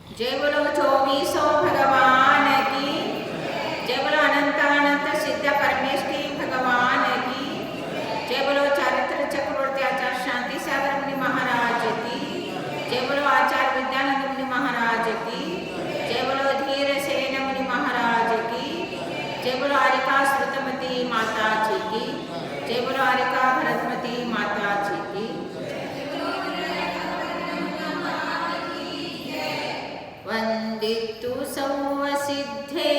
जय बोलो चौबीसों भगवान की। जय बोलो अनंत अनंत सिद्ध परमेश की भगवान की। जय बोलो चारित्र चक्रवर्ती आचार्य शांति सागर मुनि महाराज की। जय बोलो आचार्य विद्यानंद मुनि महाराज की। जय बोलो धीर सेन मुनि महाराज की। जय बोलो आरिका श्रुतमती माता जी की। जय बोलो आरिका भरतमती माता जी की। वंदितु सौवसिद्धे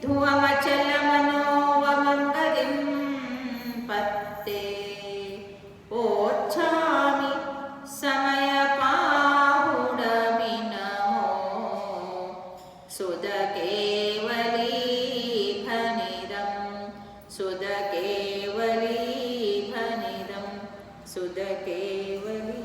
ध्रुवमचलमनोवमङ्गलिं पत्ते ओच्छामि समयपाहुडमिनमो सुदकेवलीभनिदं सुदकेवलीभनिदं सुदकेवली।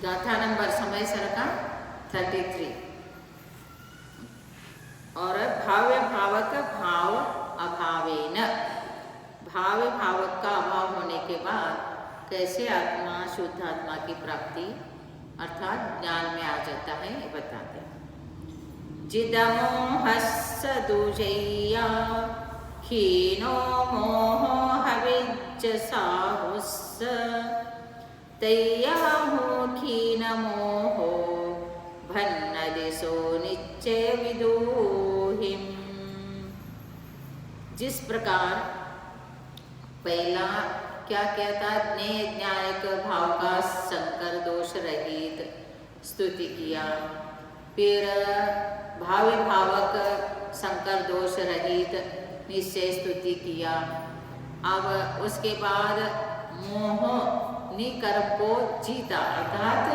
गाथा नंबर समय सर का 33 और भाव्य भावक भाव अभावेन। भाव्य भावक का अभाव होने के बाद कैसे आत्मा शुद्ध आत्मा की प्राप्ति अर्थात ज्ञान में आ जाता है ये बताते हैं। जिदमोहस्स दुजैया खीनो मोहो हविज्जसाहुस्स तय्याहो खीन मोहो भन्नदिशो निश्चय विदुहिम। जिस प्रकार पहला क्या कहता ज्ञेय ज्ञायक भाव का संकर दोष रहित स्तुति किया, फिर भावी भावक संकर दोष रहित निश्चय स्तुति किया। अब उसके बाद मोहनी कर्म को जीता अर्थात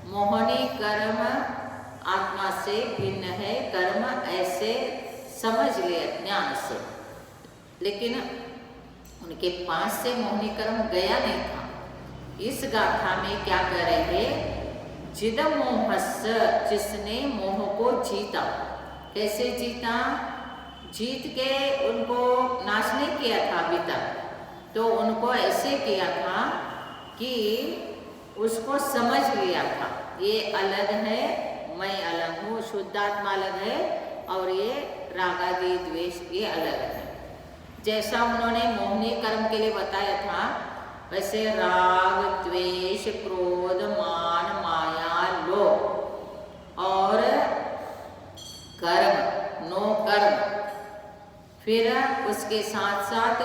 मोहनी कर्म आत्मा से भिन्न है, कर्म ऐसे समझ लिया ज्ञान से, लेकिन उनके पास से मोहनी कर्म गया नहीं था। इस गाथा में क्या कर रहे हैं, जिदमोहस्स जिसने मोह को जीता। कैसे जीता? जीत के उनको नाश नहीं किया था अभी तक, तो उनको ऐसे किया था कि उसको समझ लिया था ये अलग है, मैं अलग हूँ, शुद्धात्मा अलग है और ये रागादि द्वेष ये अलग है। जैसा उन्होंने मोहनी कर्म के लिए बताया था वैसे राग द्वेष क्रोध मान माया लोभ और कर्म नो कर्म, फिर उसके साथ साथ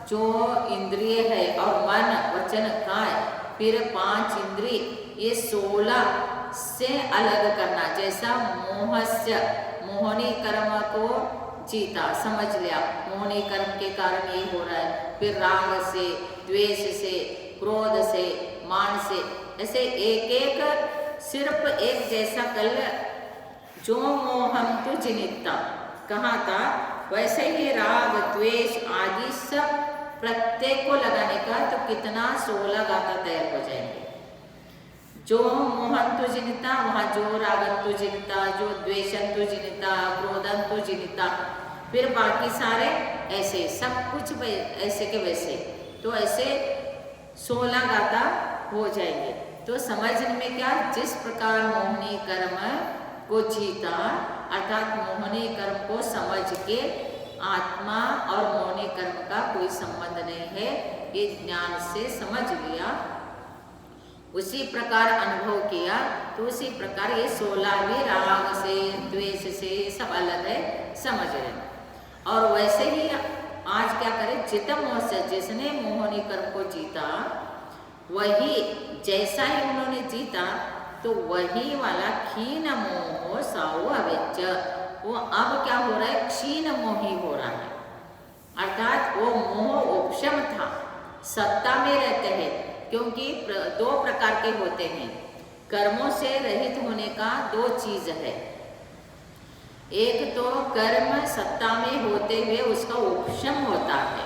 जो इंद्रिय है और मन वचन काय, फिर 5 इंद्रिय ये 16 से अलग करना। जैसा मोहस्य मोहनी कर्म को जीता समझ लिया, मोहनी कर्म के कारण ये हो रहा है, फिर राग से द्वेष से क्रोध से मान से, ऐसे एक एक सिर्फ एक जैसा कल जो मोहम तु जिनिता कहा था वैसे ही राग द्वेष आदि सब प्रत्येक को लगाने का तो कितना 16 गाथा तैयार हो जाएंगे। जो मोहंतु जिनिता वहाँ जो रागंतु जिनिता, जो द्वेषंतु जिनिता, क्रोधंतु जिनिता, फिर बाकी सारे ऐसे सब कुछ ऐसे के वैसे, तो ऐसे 16 गाथा हो जाएंगे। तो समझने में क्या, जिस प्रकार मोहनी कर्म को जीता अर्थात मोहनी कर्म को समझ के आत्मा और मोहनी कर्म का कोई संबंध नहीं है ये ज्ञान से समझ लिया, उसी प्रकार अनुभव किया, तो उसी प्रकार ये 16 भी राग से द्वेष से सब अलग है समझ रहे। और वैसे ही आज क्या करें, जितमोह से जिसने मोहनी कर्म को जीता वही जैसा ही उन्होंने जीता तो वही वाला क्षीण मोह साउ अवेच, वो अब क्या हो रहा है, क्षीण मोही हो रहा है। अर्थात वो मोह उपशम था, सत्ता में रहते हैं, क्योंकि 2 प्रकार के होते हैं। कर्मों से रहित होने का 2 चीज है, एक तो कर्म सत्ता में होते हुए उसका उपशम होता है,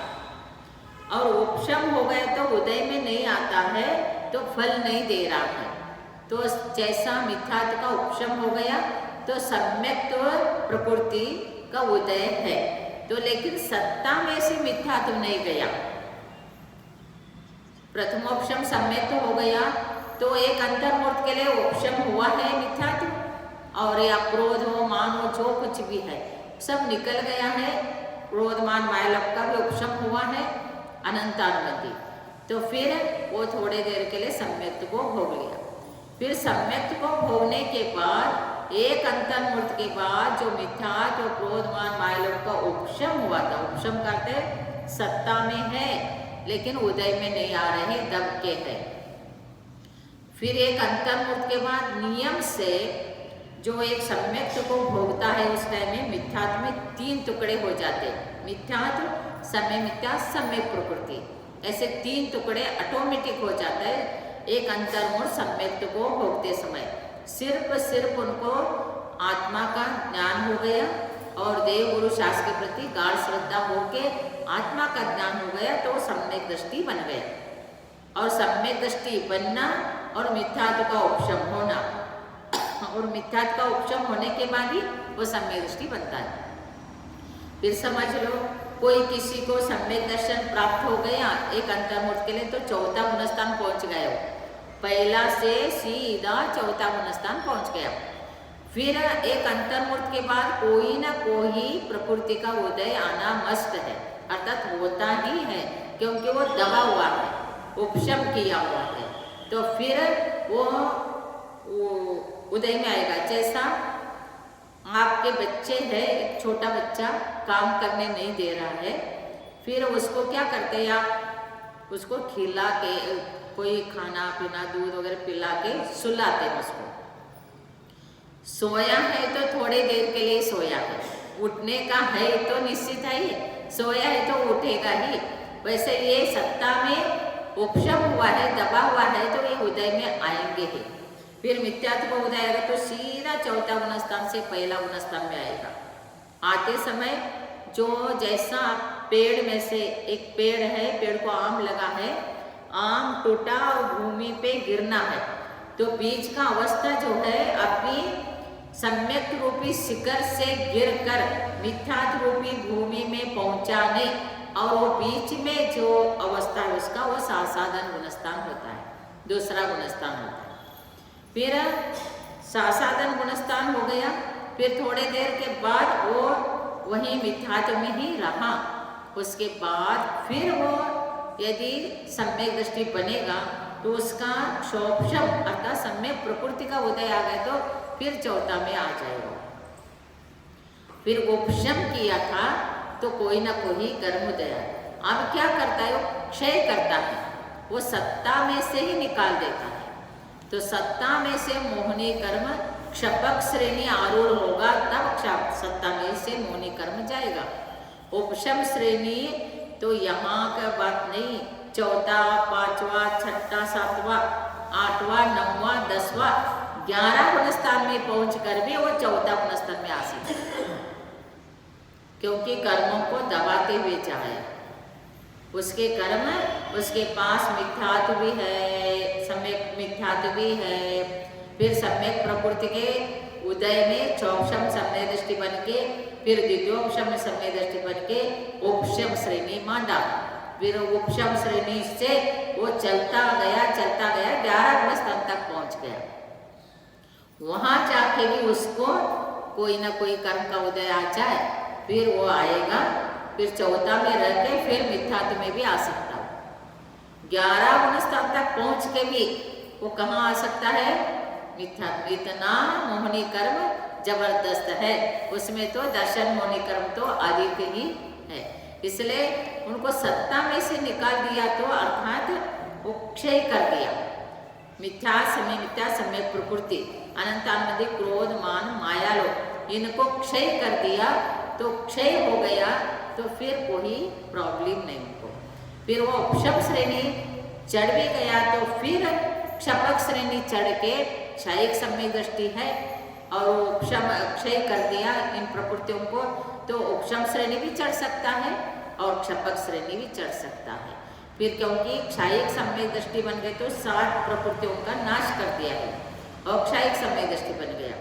और उपशम हो गए तो उदय में नहीं आता है तो फल नहीं दे रहा है। तो जैसा मिथ्यात्व का उपशम हो गया तो सम्यक तो प्रकृति का उदय है, तो लेकिन सत्ता में से मिथ्यात्व नहीं गया। प्रथमोपशम सम्यक तो हो गया, तो एक अंतर्मूर्त के लिए उपशम हुआ है मिथ्यात्व, और या क्रोध हो, मान हो, जो कुछ भी है सब निकल गया है। क्रोध मान माया लोभ का भी उपशम हुआ है अनंतानुमति। तो फिर वो थोड़े देर के लिए सम्यक्त को भोग लिया। फिर सम्यक्त को भोगने के बाद एक अंतर्मूर्त के बाद जो मिथ्या जो क्रोध मान माया लोभ का उपशम हुआ था, उपशम करते सत्ता में है लेकिन उदय में नहीं आ रहे, दब के है। फिर एक अंतर्मूर्त के बाद नियम से जो एक सम्यक्त को भोगता है उस टाइम में मिथ्यात्व में 3 टुकड़े हो जाते, मिथ्यात्व, सम्यक मिथ्या, सम्यक प्रकृति, ऐसे 3 टुकड़े ऑटोमेटिक हो जाता है एक अंतर्मूर्त सम्यक्त को भोगते समय। सिर्फ उनको आत्मा का ज्ञान हो गया और देव गुरु शास्त्र के प्रति गाढ़ श्रद्धा होके आत्मा का ज्ञान हो गया, तो सम्यक दृष्टि बन गया। और सम्यक दृष्टि बनना और मिथ्यात्व का उपशम होना, और मिथ्यात्व का उपशम होने के बाद ही वो सम्यक दृष्टि बनता है। फिर समझ लो कोई किसी को सम्यक दर्शन प्राप्त हो गया एक अंतर्मूर्त के लिए, तो चौथा गुणस्थान पहुंच गया वो, पहला से सीधा चौथा गुणस्थान पहुंच गया। फिर एक अंतर्मूर्त के बाद कोई ना कोई प्रकृति का उदय आना मस्त है, अर्थात होता ही है, क्योंकि वो दबा हुआ है, उपशम किया हुआ है। तो फिर वो उदय में आएगा। जैसा आपके बच्चे हैं, एक छोटा बच्चा काम करने नहीं दे रहा है, फिर उसको क्या करते हैं आप, उसको खिला के कोई खाना पीना दूध वगैरह पिला के सुलाते हैं उसको। सोया है तो थोड़ी देर के लिए सोया है, उठने का है तो निश्चित है ही, सोया है तो उठेगा ही। वैसे ये सत्ता में उपशम हुआ है, दबा हुआ है, तो ये उदय में आएंगे ही। फिर मिथ्यात्व को उदय आएगा तो सीधा चौथा गुणस्थान से पहला गुणस्थान में आएगा। आते समय जो जैसा पेड़ में से एक पेड़ है, पेड़ को आम लगा है, आम टूटा और भूमि पे गिरना है, तो बीज का अवस्था जो है अपनी सम्यक रूपी शिखर से गिरकर मिथ्यात्व रूपी भूमि में पहुंचा नहीं, और वो बीच में जो अवस्था है उसका वो सासाधन गुणस्थान होता है, दूसरा गुणस्थान होता है। फिर सासाधन गुणस्थान हो गया, फिर थोड़े देर के बाद वो वही मिथ्यात्व में ही रहा। उसके बाद फिर वो यदि सम्यक दृष्टि बनेगा तो उसका क्षोभशम अर्थात सम्यक प्रकृति का उदय आ गया, तो फिर चौथा में आ जाएगा। फिर उपशम किया था तो कोई ना कोई कर्म उदय, अब क्या करता है, वो क्षय करता है, वो सत्ता में से ही निकाल देता है। तो सत्ता में से मोहनी कर्म क्षपक श्रेणी आरूढ़ होगा, तब सत्ता में से मोहनी कर्म जाएगा। उपशम श्रेणी तो यहाँ का बात नहीं, चौथा, पांचवा, छठा, सातवां, आठवां, नौवां, 10वां, 11 गुणस्थान में पहुंच कर भी वो चौथा गुणस्थान में आ सकते, क्योंकि कर्मों को दबाते हुए जाए। उसके कर्म, उसके पास मिथ्यात्व भी है, सम्यक मिथ्यात्व भी है, फिर सम्यक प्रकृति के उदय में चौक्षम सम्यक दृष्टि बन के, फिर द्वितीयोपशम सम्यक दृष्टि बन के उपशम श्रेणी मांडा। फिर उपशम श्रेणी से वो चलता गया 11 गुणस्थान तक पहुंच गया। वहां जाके भी उसको कोई ना कोई कर्म का उदय आ जाए, फिर वो आएगा, फिर चौथा में रह के फिर मिथ्यात्व में भी आ सकता है। 11 गुणस्थान तक पहुंच के भी वो कहाँ आ सकता है, मिथ्यात्व। इतना मोहनी कर्म जबरदस्त है, उसमें तो दर्शन मोहनी कर्म तो अधिक ही है, इसलिए उनको सत्ता में से निकाल दिया, तो अर्थात वो क्षय कर दिया। मिथ्या सम्यक प्रकृति अनंतानुमति क्रोध मान माया लोभ इनको क्षय कर दिया, तो क्षय हो गया, तो फिर कोई प्रॉब्लम नहीं उनको। फिर वो उपशम श्रेणी चढ़ भी गया, तो फिर क्षपक श्रेणी चढ़ के क्षयिक सम्यक दृष्टि है और उपशम क्षय कर दिया इन प्रकृतियों को, तो उपशम श्रेणी भी चढ़ सकता है और क्षपक श्रेणी भी चढ़ सकता है। फिर क्योंकि क्षयिक सम्यक दृष्टि बन गई तो 7 प्रकृतियों का नाश कर दिया है और क्षयिक सम्यक दृष्टि बन गया।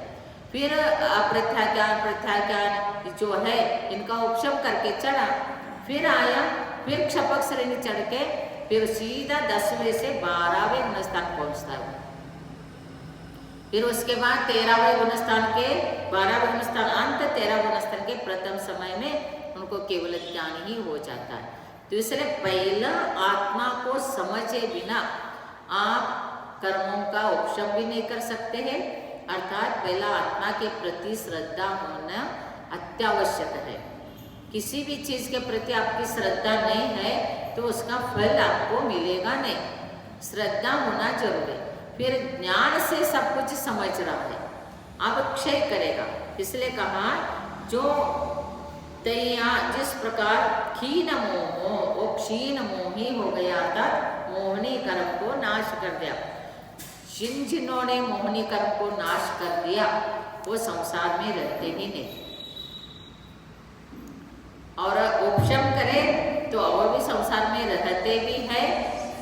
फिर अप्रत्याज्ञान प्रत्याज्ञान जो है इनका उपशम करके चढ़ा, फिर आया, फिर क्षपक श्रेणी चढ़ के फिर सीधा 10वें से 12वें गुणस्थान पहुंचता है। फिर उसके बाद 13वें गुणस्थान के 12वें गुणस्थान अंत 13वें गुणस्थान के प्रथम समय में उनको केवल ज्ञान ही हो जाता है। तो इसलिए पहला आत्मा को समझे बिना आप कर्मों का उपशम भी नहीं कर सकते हैं, अर्थात पहला आत्मा के प्रति श्रद्धा होना अत्यावश्यक है। किसी भी चीज के प्रति आपकी श्रद्धा नहीं है तो उसका फल आपको मिलेगा नहीं, श्रद्धा होना जरूरी है। फिर ज्ञान से सब कुछ समझ रहा है, अब क्षय करेगा। इसलिए कहा जो तैया जिस प्रकार क्षीण मोह वो क्षीण मोही हो गया, अर्थात मोहनी कर्म को नाश कर दिया। जिन्होंने मोहनी कर्म को नाश कर दिया वो संसार में रहते ही नहीं, और उपशम करे तो और भी संसार में रहते भी है।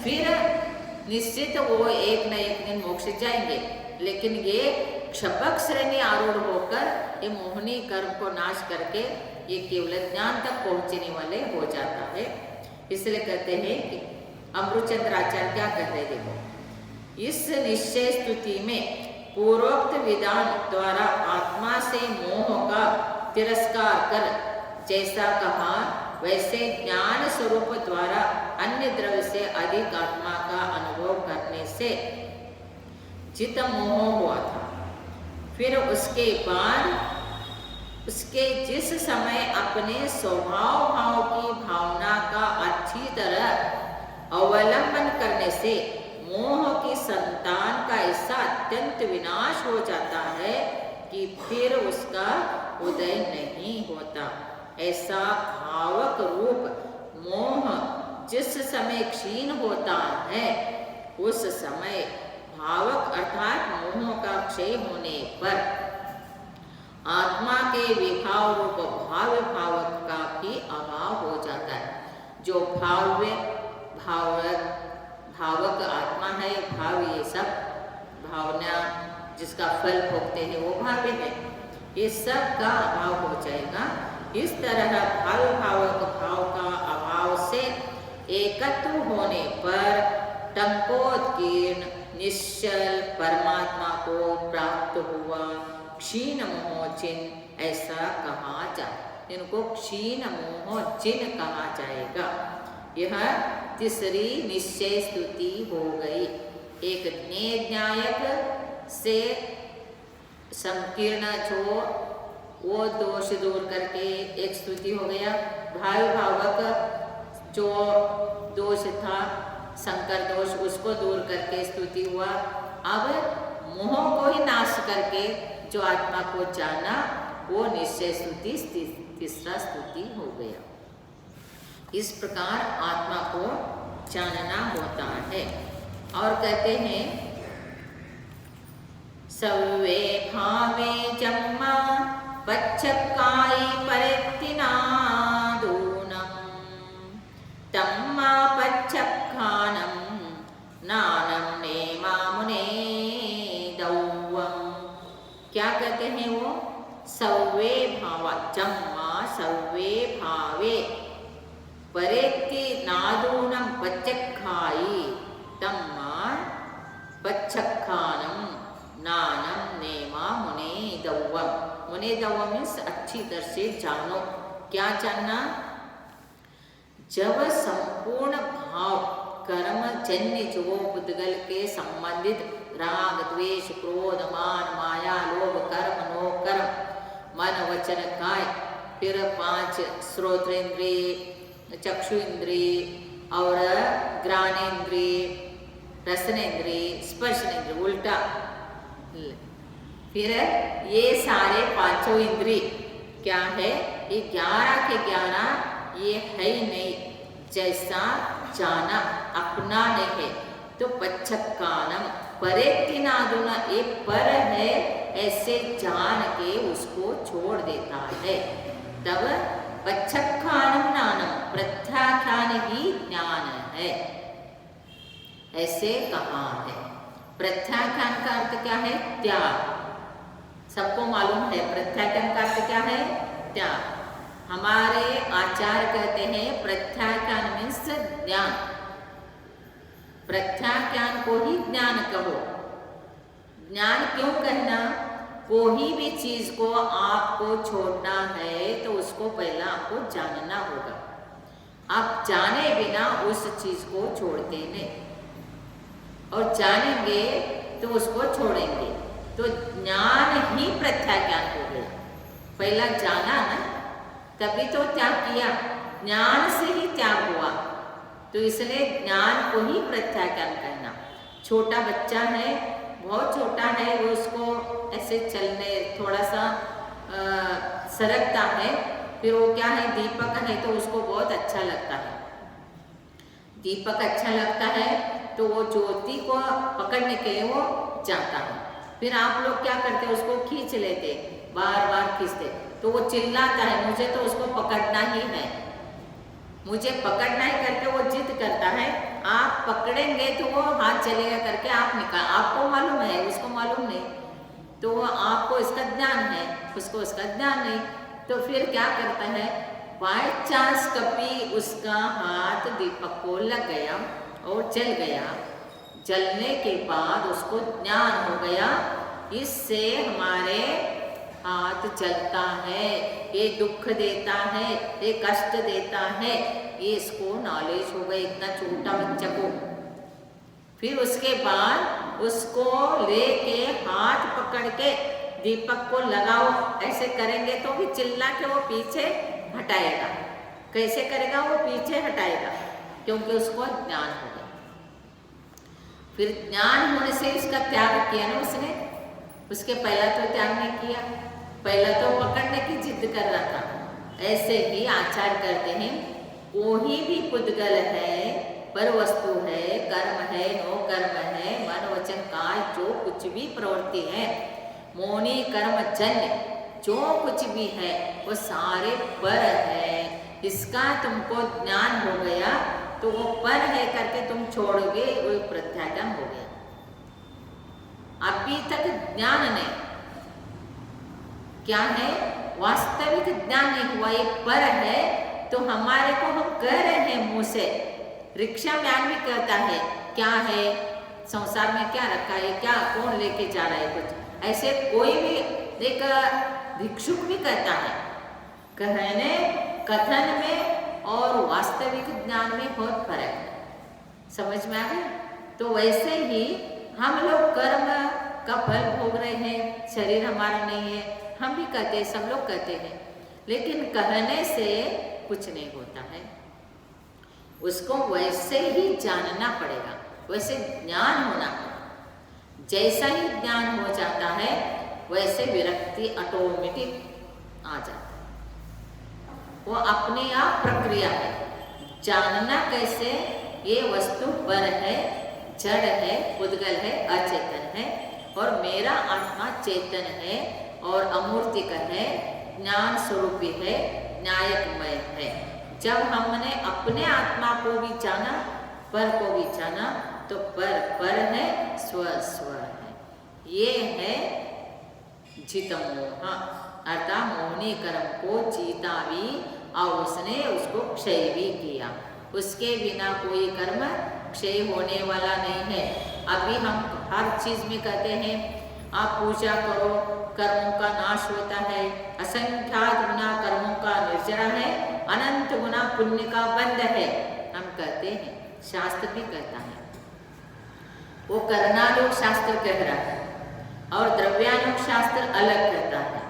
फिर निश्चित वो एक न एक दिन मोक्ष जाएंगे, लेकिन ये क्षपक श्रेणी आरूढ़ होकर ये मोहनी कर्म को नाश करके ये केवल ज्ञान तक पहुंचने वाले हो जाता है। इसलिए कहते हैं कि अमृतचंद्र आचार्य क्या कह रहे, देखो इस निश्चय स्तुति में पूर्वोक्त विधान द्वारा आत्मा से मोह का तिरस्कार कर जैसा कहा, वैसे ज्ञान स्वरूप द्वारा अन्य द्रव्य से अधिक आत्मा का अनुभव करने से जित मोह हुआ था। फिर उसके बाद उसके जिस समय अपने स्वभाव भाव की भावना का अच्छी तरह अवलंबन करने से मोह की संतान का ऐसा अत्यंत विनाश हो जाता है कि फिर उसका उदय नहीं होता। ऐसा भावक रूप मोह जिस समय क्षीण होता है उस समय भावक अर्थात मोह का क्षय होने पर आत्मा के विभाव रूप भाव्य भावक का भी अभाव हो जाता है। जो भाव्य भावक आत्मा है, भाव ये सब भावना जिसका फल भोगते हैं वो भाव्य है, ये सब का अभाव हो जाएगा। इस तरह भाव्य भावक भाव का अभाव से एकत्व होने पर टंकोत्कीर्ण निश्चल परमात्मा को प्राप्त हुआ क्षीण मोह चिन्ह ऐसा कहा जाए। इनको क्षीण मोह चिन्ह कहा जाएगा। यह तीसरी निश्चय स्तुति हो गई। एक न्यायक से संकीर्ण जो वो दोष दूर करके एक स्तुति हो गया। भाव भावक जो दोष था संकर दोष उसको दूर करके स्तुति हुआ। अब मोह को ही नाश करके जो आत्मा को जाना वो निश्चय स्तुति तीसरा स्तुति हो गया। इस प्रकार आत्मा को जानना होता है। और कहते हैं सवे भावे जम्मा पच्छकाई परित्तिनादूनम तम्मा पच्छखानम नानम नेमा मुने दौवम। क्या कहते हैं वो? सवे भावा जम्मा सवे भावे परित्तिनादूनम पच्छखाई तम्मा पच्छखानम नानम नेमा मुने दौवम। मुने दौवम मीन्स अच्छी तरह से जानो। क्या जानना? जब संपूर्ण भाव कर्म जन्य जो बुद्धगल के संबंधित राग द्वेष क्रोध मान माया लोभ कर्म नो कर्म मन वचन काय, फिर 5 श्रोत्रेंद्रिय चक्षु इंद्रिय और घ्राणेन्द्रिय रसनेन्द्रिय स्पर्शनेन्द्रिय उल्टा, फिर ये सारे 5 इंद्रिय क्या है? ये 11 के 11 ये है ही नहीं, जैसा जाना अपना नहीं है। तो पच्छकानम परित्तिनादूना ये पर है ऐसे जान के उसको छोड़ देता है। तब पच्छकानम नानम प्रत्याख्यान ही ज्ञान है ऐसे कहा है। प्रत्याख्यान का अर्थ क्या है? त्याग। सबको मालूम है प्रत्याख्यान का अर्थ क्या है? त्याग। हमारे आचार्य कहते हैं प्रत्याख्यान मीन्स ज्ञान। प्रत्याख्यान को ही ज्ञान कहो। ज्ञान क्यों कहना? कोई भी चीज को आपको छोड़ना है तो उसको पहला आपको जानना होगा। आप जाने बिना उस चीज को छोड़ते नहीं, और जानेंगे तो उसको छोड़ेंगे। तो ज्ञान ही प्रत्याख्यान हो गया। पहला जाना ना, तभी तो त्याग किया, ज्ञान से ही त्याग हुआ। तो इसलिए ज्ञान को ही प्रत्याख्यान कहना। छोटा बच्चा है, बहुत छोटा है, वो उसको ऐसे चलने थोड़ा सा सरकता है, फिर वो क्या है दीपक है तो उसको बहुत अच्छा लगता है। दीपक अच्छा लगता है तो वो ज्योति को पकड़ने के लिए वो जाता है। फिर आप लोग क्या करते हैं, उसको खींच लेते, बार बार खींचते, तो वो चिल्लाता है मुझे तो उसको पकड़ना ही है, मुझे पकड़ना ही करके वो जिद करता है। आप पकड़ेंगे तो वो हाथ चलेगा करके आप निकाल, आपको मालूम है उसको मालूम नहीं, तो आपको इसका ज्ञान है, उसको उसका ज्ञान नहीं। तो फिर क्या करता है, बाय चांस कभी उसका हाथ दीपक को लग गया और जल गया। जलने के बाद उसको ज्ञान हो गया, इससे हमारे हाथ जलता है, ये दुख देता है, ये कष्ट देता है, ये इसको नॉलेज हो गया इतना छोटा बच्चा को। फिर उसके बाद उसको लेके हाथ पकड़ के दीपक को लगाओ, ऐसे करेंगे तो भी चिल्ला के वो पीछे हटाएगा। कैसे करेगा? वो पीछे हटाएगा, क्योंकि उसको ज्ञान हो गया। फिर ज्ञान होने से उसका त्याग किया ना उसने, उसके पहला तो त्याग नहीं किया, पहला तो पकड़ने की जिद कर रहा था। ऐसे ही आचार करते हैं, कोई भी पुद्गल है, पर वस्तु है, कर्म है, नो कर्म है, मन वचन काय जो कुछ भी प्रवृत्ति है, मोनी कर्म जन्य जो कुछ भी है वो सारे पर है। इसका तुमको ज्ञान हो गया तो वो पर है करके तुम छोड़ोगे, वो प्रत्याख्यान हो गया। अभी तक ज्ञान नहीं, क्या है वास्तविक ज्ञान नहीं हुआ, ये पर है तो हमारे को हम कह रहे हैं मुंह से। रिक्शा मैन भी कहता है क्या है संसार में, क्या रखा है, क्या कौन लेके जा रहा है, कुछ ऐसे कोई भी एक भिक्षुक भी कहता है। कहने कथन में और वास्तविक ज्ञान में बहुत फर्क है, समझ में आ गया? तो वैसे ही हम लोग कर्म का फल भोग रहे हैं, शरीर हमारा नहीं है, हम भी कहते हैं, सब लोग कहते हैं, लेकिन कहने से कुछ नहीं होता है। उसको वैसे ही जानना पड़ेगा, वैसे ज्ञान होना पड़ेगा। जैसा ही ज्ञान हो जाता है वैसे विरक्ति ऑटोमेटिक आ जाता है, वो अपने आप प्रक्रिया है। जानना कैसे, ये वस्तु पर है, जड़ है, पुद्गल है, अचेतन है, और मेरा आत्मा चेतन है और अमूर्तिक है, ज्ञान स्वरूपी है, न्यायकमय है। जब हमने अपने आत्मा को भी जाना, पर को भी जाना, तो पर है, स्व स्व है। ये है जितमोह, अर्थात मोहनी कर्म को जीता भी और उसने उसको क्षय भी किया। उसके बिना कोई कर्म क्षय होने वाला नहीं है। अभी हम हर चीज में कहते हैं आप पूजा करो, कर्मों का नाश होता है, असंख्यात गुना कर्मों का निर्जरा है, अनंत गुना पुण्य का बंध है, हम कहते हैं, शास्त्र भी कहता है। वो कर्णालोक शास्त्र कह रहा है और द्रव्यालोक शास्त्र अलग कहता है।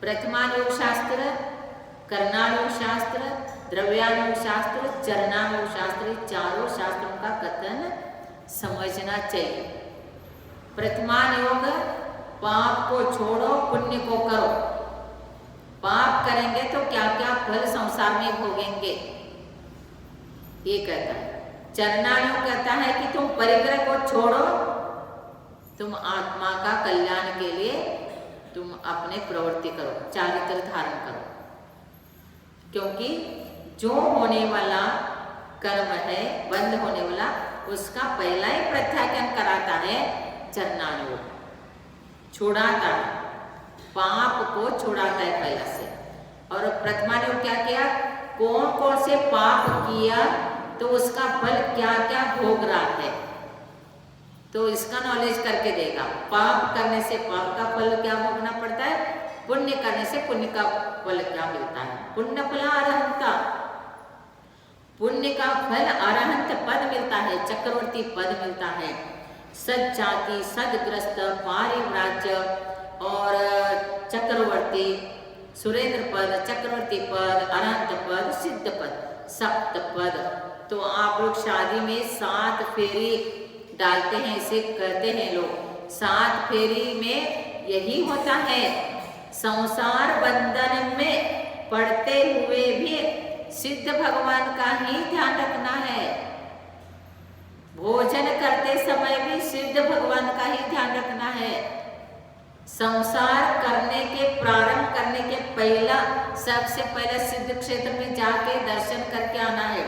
प्रथमालोक शास्त्र, कर्णालोक शास्त्र, द्रव्यालोक शास्त्र, चरणालोक शास्त्र, चारों शास्त्रों का कथन समझना चाहिए। प्रथमायोग पाप को छोड़ो, पुण्य को करो। पाप करेंगे तो क्या क्या फल संसार में भोगेंगे, ये कहता है। चरणायोग कहता है कि तुम परिग्रह को छोड़ो, तुम आत्मा का कल्याण के लिए तुम अपने प्रवृत्ति करो, चारित्र धारण करो, क्योंकि जो होने वाला कर्म है, बंद होने वाला, उसका पहला ही प्रत्याख्यान कराता है चरणायोग, छुड़ाता है। पाप को छुड़ाता है पहला से। और प्रथमा ने क्या किया, कौन कौन से पाप किया तो उसका फल क्या क्या भोग रहा है, तो इसका नॉलेज करके देगा। पाप करने से पाप का फल क्या भोगना पड़ता है, पुण्य करने से पुण्य का फल क्या मिलता है। पुण्य फल अरहंता, पुण्य का फल अरहंत पद मिलता है, चक्रवर्ती पद मिलता है। सज्जाति, सदग्रस्त, पारिव्राज्य और चक्रवर्ती, सुरेंद्र पद, चक्रवर्ती पद, अरहंत पद, सिद्ध पद, सप्त पद। तो आप लोग शादी में 7 फेरी डालते हैं, इसे कहते हैं लोग। 7 फेरी में यही होता है, संसार बंधन में पड़ते हुए भी सिद्ध भगवान का ही ध्यान रखना है। भोजन करते समय भी सिद्ध भगवान का ही ध्यान रखना है। संसार करने के प्रारंभ करने के पहला सबसे पहले सिद्ध क्षेत्र में जाके दर्शन करके आना है।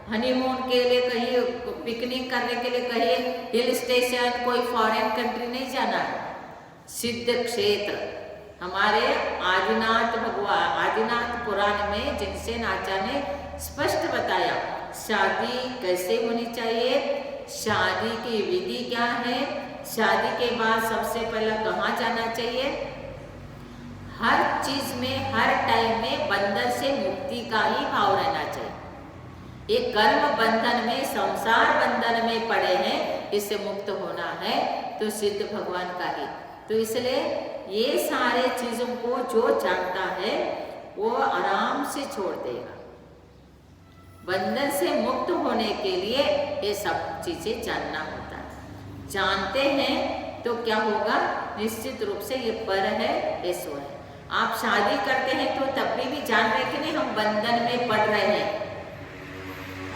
हनीमून के लिए कहीं, पिकनिक करने के लिए कहीं हिल स्टेशन, कोई फॉरेन कंट्री नहीं जाना है। सिद्ध क्षेत्र हमारे आदिनाथ भगवान, आदिनाथ पुराण में जिनसेन आचार्य ने स्पष्ट बताया शादी कैसे होनी चाहिए, शादी की विधि क्या है, शादी के बाद सबसे पहले कहाँ जाना चाहिए। हर चीज में, हर टाइम में बंधन से मुक्ति का ही भाव रहना चाहिए। ये कर्म बंधन में, संसार बंधन में पड़े हैं, इससे मुक्त होना है तो सिद्ध भगवान का ही। तो इसलिए ये सारे चीजों को जो जानता है वो आराम से छोड़ देगा। बंधन से मुक्त होने के लिए ये सब चीजें जानना होता है। जानते हैं तो क्या होगा, निश्चित रूप से ये पर है, ये सो है। आप शादी करते हैं तो तब भी जान रहे कि नहीं हम बंधन में पड़ रहे हैं,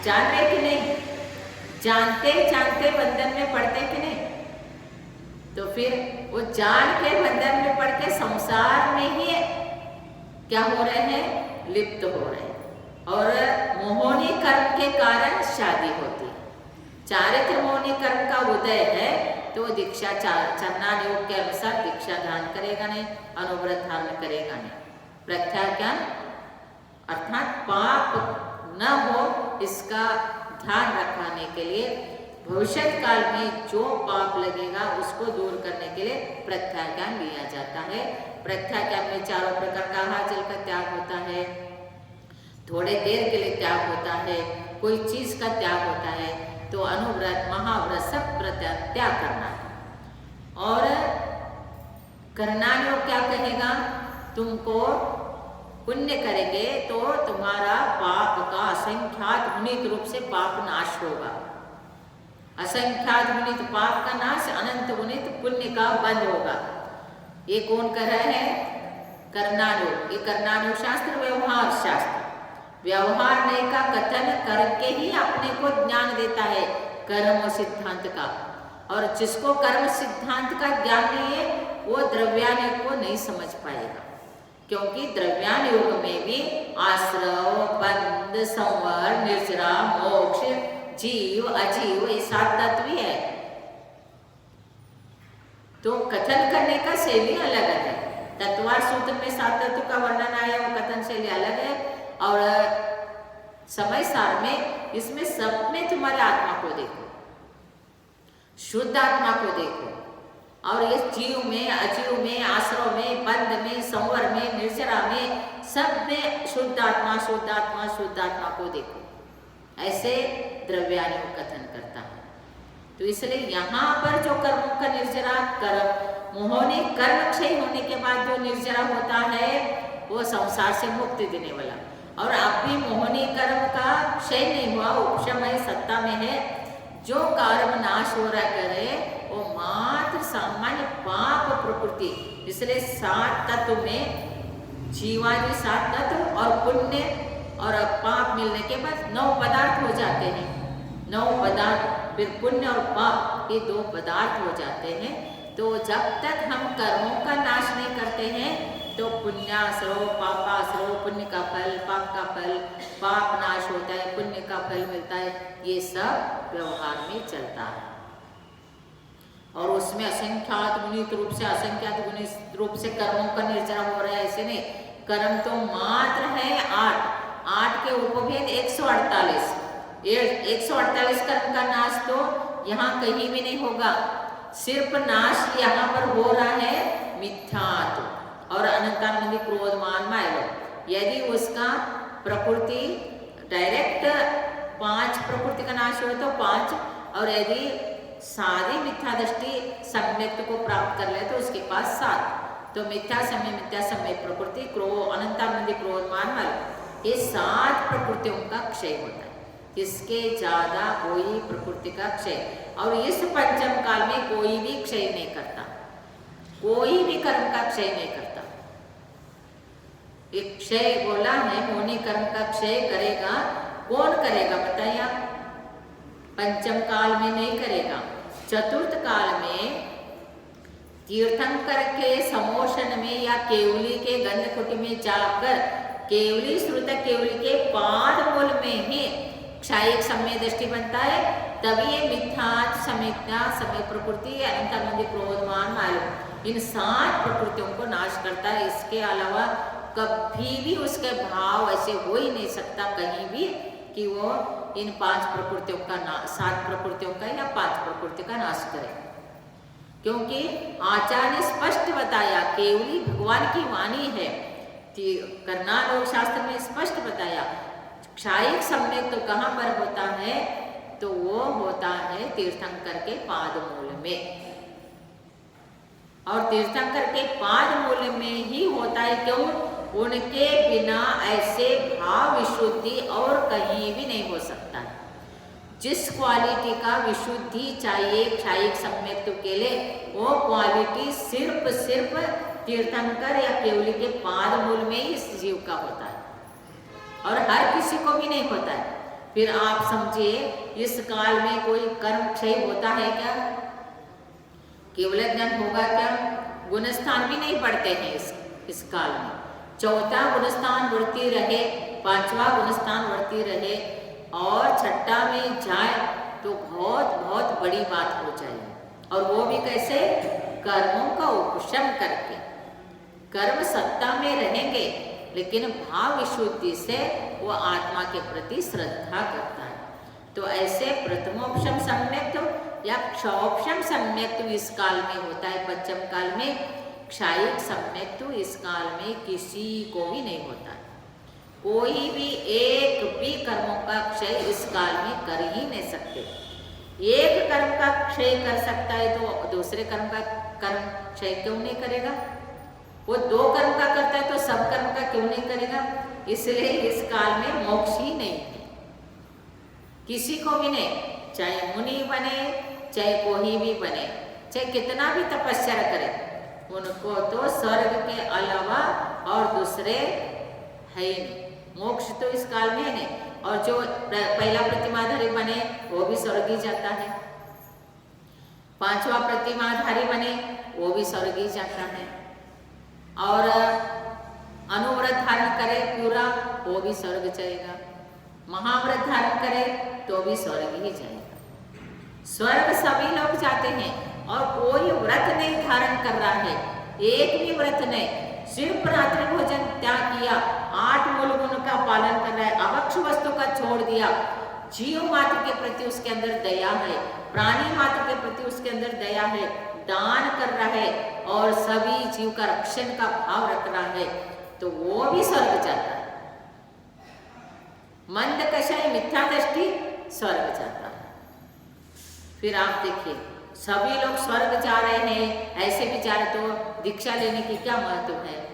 जान रहे कि नहीं, जानते जानते बंधन में पड़ते कि नहीं। तो फिर वो जान के बंधन में पड़ के संसार में ही क्या हो रहे हैं, लिप्त हो रहे हैं। और मोहनी कर्म के कारण शादी होती है। चारित्र मोहनी कर्म का उदय है तो दीक्षा चरणान योग के अनुसार दीक्षा धारण करेगा नहीं, अनुव्रत धारण करेगा नहीं। प्रत्याज्ञान अर्थात पाप न हो इसका ध्यान रखने के लिए भविष्य काल में जो पाप लगेगा उसको दूर करने के लिए प्रत्याज्ञान लिया जाता है। प्रत्याज्ञान में 4 प्रकार का आहार जल का त्याग होता है, थोड़े देर के लिए त्याग होता है, कोई चीज का त्याग होता है, तो अनुव्रत, महाव्रत सब त्याग करना है। और करना योग क्या कहेगा, तुमको पुण्य करेंगे तो तुम्हारा पाप का असंख्यात गुणित रूप से पाप नाश होगा। असंख्यात गुणित पाप का नाश, अनंत गुणित पुण्य का बंध होगा। ये कौन कर रहा है, कर्णानुयोग। ये कर्णानुयोग शास्त्र व्यवहार शास्त्र, व्यवहार नहीं का कथन करके ही अपने को ज्ञान देता है कर्म सिद्धांत का। और जिसको कर्म सिद्धांत का ज्ञान नहीं है वो द्रव्यानुयोग को नहीं समझ पाएगा, क्योंकि द्रव्यान योग में भी आश्रव, बंध, संवर, निर्जरा, मोक्ष, जीव, अजीव ये 7 तत्व ही है। तो कथन करने का शैली अलग है। तत्वार सूत्र में 7 तत्व का वर्णन आया, वो कथन शैली अलग है। और समय सार में इसमें सब में तुम्हारे आत्मा को देखो, शुद्ध आत्मा को देखो। और ये जीव में, अजीव में, आश्रव में, बंध में, संवर में, निर्जरा में, सब में शुद्ध आत्मा, शुद्ध आत्मा, शुद्ध आत्मा को देखो। ऐसे द्रव्यानुयोग कथन करता है। तो इसलिए यहाँ पर जो कर्म का निर्जरा कर्म मोहनी कर्म क्षय होने के बाद जो निर्जरा होता है वो संसार से मुक्ति देने वाला। और अब भी मोहनी कर्म का क्षय नहीं हुआ, उपशम है, सत्ता में है। जो कर्म नाश हो रहा करे वो मात्र सामान्य पाप प्रकृति। इसलिए 7 तत्व में जीवादि 7 तत्व और पुण्य और पाप मिलने के बाद 9 पदार्थ हो जाते हैं। 9 पदार्थ, फिर पुण्य और पाप ये 2 पदार्थ हो जाते हैं। तो जब तक हम कर्मों का नाश नहीं करते हैं तो पुण्याश्रव, पापाश्रव, पुण्य का फल, पाप का फल, पाप नाश होता है, पुण्य का फल मिलता है, ये सब व्यवहार में चलता है। और उसमें असंख्यात गुणित रूप से असंख्यात गुणित रूप से कर्मों का निर्जरा हो रहा है, ऐसे नहीं। कर्म तो मात्र है 8, 8 के उपभेद 148। ये 148 कर्म का नाश तो यहाँ कहीं भी नहीं होगा, सिर्फ नाश यहाँ पर हो रहा है मिथ्यात्व और अनंतानंदी क्रोधमान माया। यदि उसका प्रकृति डायरेक्ट 5 प्रकृति का नाश हो तो 5, और यदि सारी मिथ्या दृष्टि सम्यक्त को प्राप्त कर ले तो उसके पास 7। तो मिथ्या समय प्रकृति अनंतानंदी क्रोधमान माया, ये 7 प्रकृतियों का क्षय होता है। इसके ज्यादा कोई प्रकृति का क्षय, और इस पंचम काल में कोई भी क्षय नहीं करता, कोई भी कर्म का क्षय नहीं करता। एक क्षय बोला है, होनी कर्म का क्षय करेगा, कौन करेगा बताइए आप? पंचम काल में नहीं करेगा, चतुर्थ काल में तीर्थंकर के समोषण में या केवली के गंधकुटी में जाकर केवली श्रुत केवली के पाद मूल में ही क्षायिक समय दृष्टि बनता है, तभी ये मिथ्यात् समित्या समय प्रकृति अनंतानंदी क्रोधमान मालूम इन 7 प्रकृतियों को नाश करता है। इसके अलावा कभी भी उसके भाव ऐसे हो ही नहीं सकता कहीं भी कि वो इन 5 प्रकृतियों का 7 प्रकृतियों का या 5 प्रकृति का नाश करे, क्योंकि आचार्य ने स्पष्ट बताया, केवली भगवान की वाणी है। कर्नाटक शास्त्र में स्पष्ट बताया क्षायिक सम्यक तो कहाँ पर होता है, तो वो होता है तीर्थंकर के पाद मूल में, और तीर्थंकर के पाद मूल में ही होता है। क्यों? उनके बिना ऐसे भाव विशुद्धि और कहीं भी नहीं हो सकता है। जिस क्वालिटी का विशुद्धि चाहिए क्षायिक सम्यक्त्व के लिए, वो क्वालिटी सिर्फ तीर्थंकर या केवली के पाद मूल में ही इस जीव का होता है, और हर किसी को भी नहीं होता है। फिर आप समझिए, इस काल में कोई कर्म क्षय होता है क्या? केवल ज्ञान होगा क्या? गुणस्थान भी नहीं पढ़ते हैं इस काल में। चौथा गुणस्थान बढ़ती रहे, 5वां गुणस्थान बढ़ती रहे, और छठा में जाए तो बहुत बड़ी बात हो जाएगी। और वो भी कैसे? कर्मों का उपशम करके। कर्म सत्ता में रहेंगे, लेकिन भाव विशुद्धि से वो आत्मा के प्रति श्रद्धा करता है। तो ऐसे प्रथमोपशम सम्यक्त्व या क्षोपशम सम्यक्त्व इस काल में होता है। पंचम काल में क्षायिक सम्यक्त्व इस काल में किसी को भी नहीं होता है। कोई भी एक भी कर्मों का क्षय इस काल में कर ही नहीं सकते। एक कर्म का क्षय कर सकता है तो दूसरे कर्म का क्षय क्यों नहीं करेगा? वो 2 कर्म का करता है तो सब कर्म का क्यों नहीं करेगा? इसलिए इस काल में मोक्ष ही नहीं है किसी को भी नहीं, चाहे मुनि बने, चाहे कोई भी बने, चाहे कितना भी तपस्या करे, उनको तो स्वर्ग के अलावा और दूसरे है ही नहीं। मोक्ष तो इस काल में है नहीं। और जो पहला प्रतिमाधारी बने वो भी स्वर्ग ही जाता है, 5वां प्रतिमाधारी बने वो भी स्वर्ग ही जाता है, और अनुव्रत धारण करे पूरा वो भी स्वर्ग जाएगा, महाव्रत धारण करे तो भी स्वर्ग ही जाएगा। स्वर्ग सभी लोग जाते हैं, और कोई व्रत नहीं धारण कर रहा है, एक भी व्रत नहीं, सिर्फ रात्रि भोजन त्याग किया, 8 मूल गुण का पालन कर रहा है, अभक्ष वस्तु का छोड़ दिया, जीव मात्र के प्रति उसके अंदर दया है, प्राणी मात्र के प्रति उसके अंदर दया है, दान कर रहा है, और सभी जीव का रक्षण का भाव रख रहा है, तो वो भी स्वर्ग जाता है। मंद कषाय मिथ्या दृष्टि स्वर्ग जाता है। फिर आप देखिए, सभी लोग स्वर्ग जा रहे हैं, ऐसे भी जा रहे, तो दीक्षा लेने की क्या महत्व है?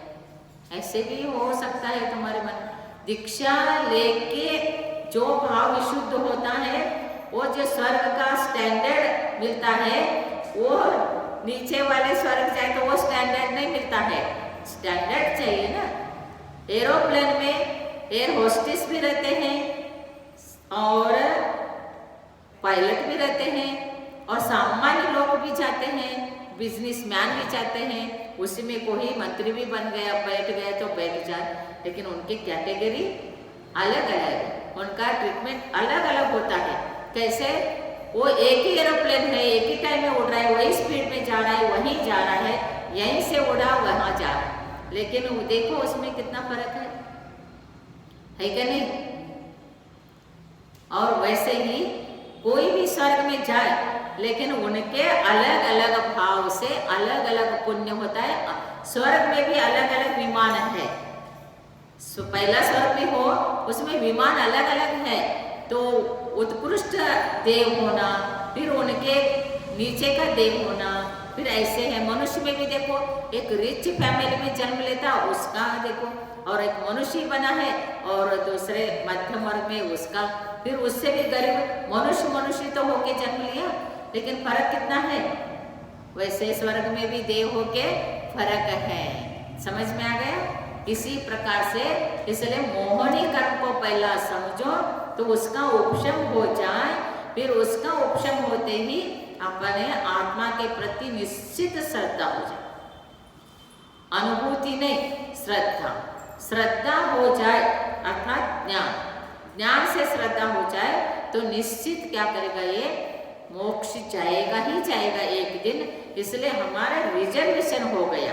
ऐसे भी हो सकता है तुम्हारे मन। दीक्षा लेके जो भाव विशुद्ध होता है, वो जो स्वर्ग का स्टैंडर्ड मिलता है, वो नीचे वाले स्वर्ग जाए तो वो स्टैंडर्ड नहीं मिलता है। स्टैंडर्ड चाहिए ना। एरोप्लेन में एयर होस्टेस भी रहते हैं, और पायलट भी रहते हैं, और सामान्य लोग भी जाते हैं, बिजनेसमैन भी जाते हैं, उसमें कोई मंत्री भी बन गया, बैठ गया तो बैठ जाए, लेकिन उनकी कैटेगरी अलग अलग है, उनका ट्रीटमेंट अलग अलग होता है। कैसे? वो एक ही एरोप्लेन है, एक ही टाइम में उड़ रहा है, वही स्पीड में जा रहा है, वहीं जा रहा है, यहीं से उड़ा वहां जा रहा है, लेकिन वो देखो उसमें कितना फर्क है क्या नहीं? और वैसे ही कोई भी स्वर्ग में जाए, लेकिन उनके अलग अलग भाव से अलग अलग पुण्य होता है। स्वर्ग में भी अलग अलग विमान है, पहला स्वर्ग भी हो उसमें विमान अलग अलग है, तो उत्कृष्ट देव होना, फिर उनके नीचे का देव होना, फिर ऐसे है। मनुष्य में भी देखो, एक रिच फैमिली में जन्म लेता उसका देखो, और एक मनुष्य बना है, और दूसरे मध्यम वर्ग में उसका, फिर उससे भी गरीब मनुष्य तो होके जन्म लिया, लेकिन फर्क कितना है? वैसे स्वर्ग में भी देव होके फर्क है। समझ में आ गया? इसी प्रकार से इसलिए मोहनी कर्म को पहला समझो तो उसका उपशम हो जाए, फिर उसका उपशम होते ही अपने आत्मा के प्रति निश्चित श्रद्धा हो जाए। अनुभूति नहीं, श्रद्धा। श्रद्धा हो जाए अर्थात ज्ञान, ज्ञान से श्रद्धा हो जाए तो निश्चित क्या करेगा? ये मोक्ष जाएगा ही जाएगा एक दिन। इसलिए हमारा रिजर्वेशन हो गया।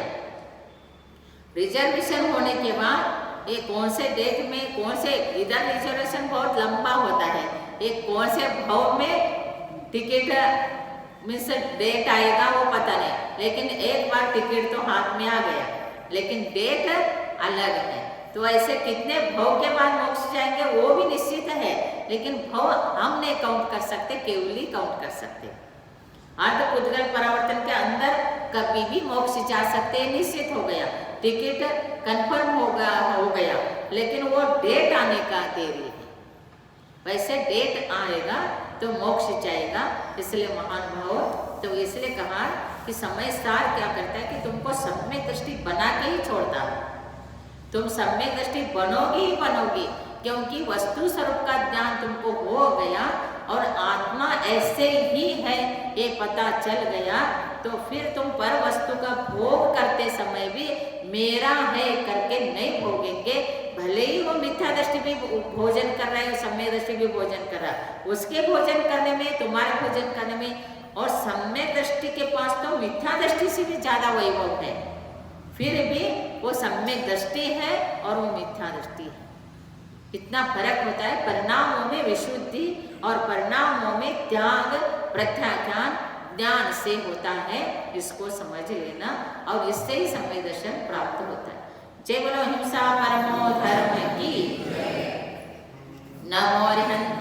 रिजर्वेशन होने के बाद ये कौन से डेट में, कौन से, इधर रिजर्वेशन बहुत लंबा होता है, एक कौन से भाव में टिकट मीन्स डेट आएगा वो पता नहीं, लेकिन एक बार टिकट तो हाथ में आ गया, लेकिन डेट अलग है। तो ऐसे कितने भाव के बाद मोक्ष जाएंगे वो भी निश्चित है, लेकिन भाव हम नहीं काउंट कर सकते, केवल ही काउंट कर सकते। अर्ध पुद्गल परावर्तन के अंदर कभी भी मोक्ष जा सकते हैं, निश्चित हो गया, टिकट कंफर्म हो गया, लेकिन वो डेट आने का देरी है। वैसे डेट आएगा तो मोक्ष जाएगा। इसलिए महानुभाव, तो इसलिए कहा कि समय सार क्या करता है कि तुमको सम्यक दृष्टि बना के ही छोड़ता है। तुम सम्यक दृष्टि बनोगी ही बनोगी, क्योंकि वस्तु स्वरूप का ज्ञान तुमको हो गया और आत्मा ऐसे ही है ये पता चल गया, तो फिर तुम पर वस्तु का भोग करते समय भी मेरा है करके नहीं भोगेंगे। भले ही वो मिथ्या दृष्टि भी भोजन कर रहा है और सम्यक दृष्टि भी भोजन कर रहा है, उसके भोजन करने में, तुम्हारे भोजन करने में, और सम्यक दृष्टि के पास तो मिथ्या दृष्टि से भी ज्यादा वैभव है, फिर भी वो सम्यक दृष्टि है और वो मिथ्या दृष्टि है। इतना फर्क होता है। परिणामों में विशुद्धि और परिणामों में त्याग प्रत्याख्यान ज्ञान से होता है, इसको समझ लेना, और इससे ही सम्यक दर्शन प्राप्त होता है। जय बोलो हिंसा परमो धर्म की। नमो हरिहंत।